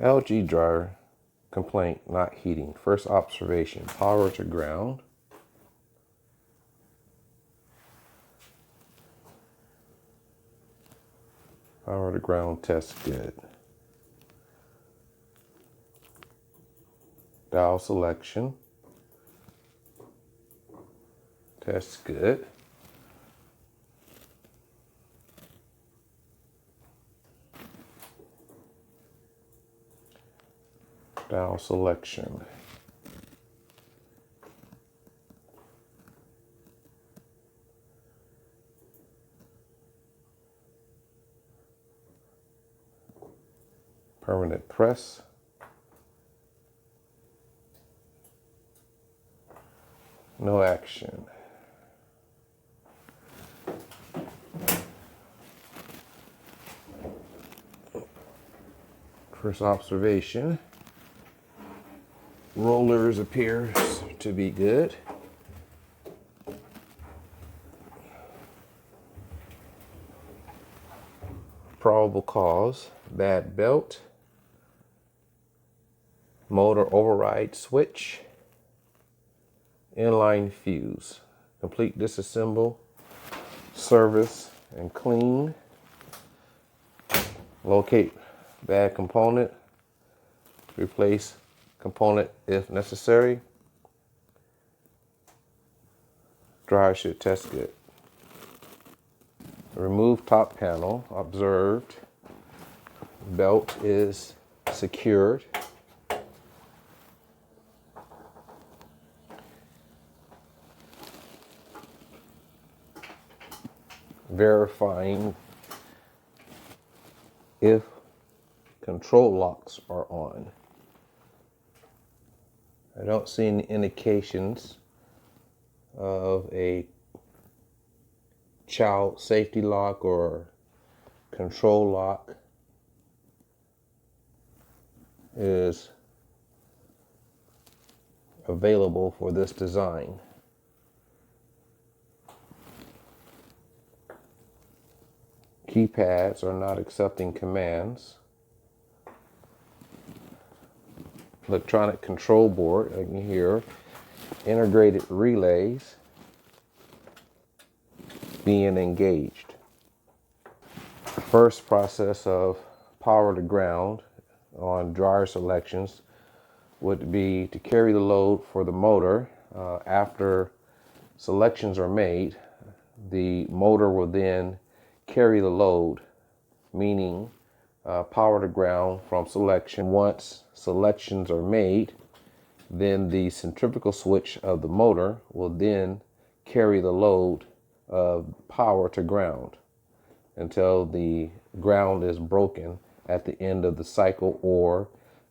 LG dryer complaint, not heating. First observation, power to ground. Power to ground test good. Dial selection. Test good. Dial selection. Permanent press. No action. First observation. Rollers appears to be good. Probable cause, bad belt, motor override switch, inline fuse. Complete disassemble, service, and clean. Locate bad component, replace component if necessary. Dryer should test good. Remove top panel, observed. Belt is secured. Verifying if control locks are on. I don't see any indications of a child safety lock or control lock is available for this design. Keypads are not accepting commands. Electronic control board, I can hear integrated relays being engaged. The first process of power to ground on dryer selections would be to carry the load for the motor. After selections are made, the motor will then carry the load, meaning power to ground from selection. Once selections are made, then the centrifugal switch of the motor will then carry the load of power to ground until the ground is broken at the end of the cycle, or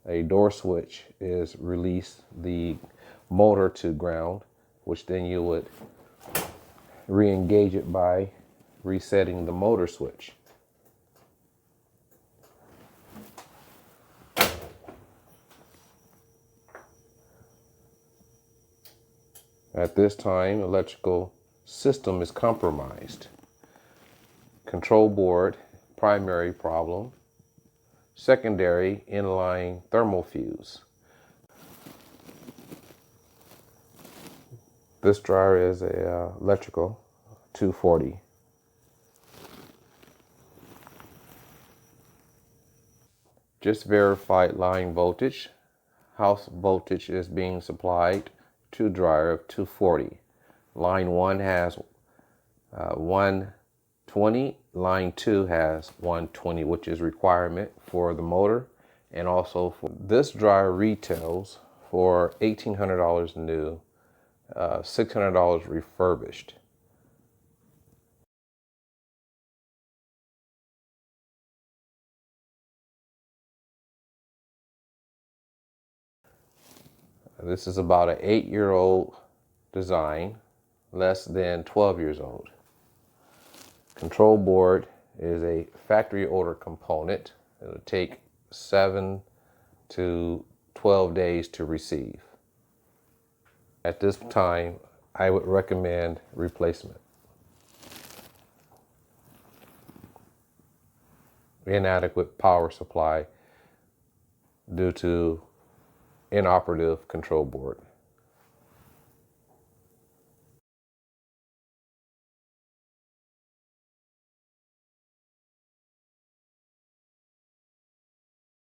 a door switch is released the motor to ground, which then you would re-engage it by resetting the motor switch. At this time, electrical system is compromised. Control board, primary problem. Secondary, inline thermal fuse. This dryer is a electrical 240. Just verified line voltage. House voltage is being supplied to dryer of 240. Line 1 has 120. Line 2 has 120, which is requirement for the motor. And also for this dryer retails for $1,800 new, $600 refurbished. This is about an 8-year-old design, less than 12 years old. Control board is a factory order component. It'll take 7 to 12 days to receive. At this time, I would recommend replacement. Inadequate power supply due to inoperative control board.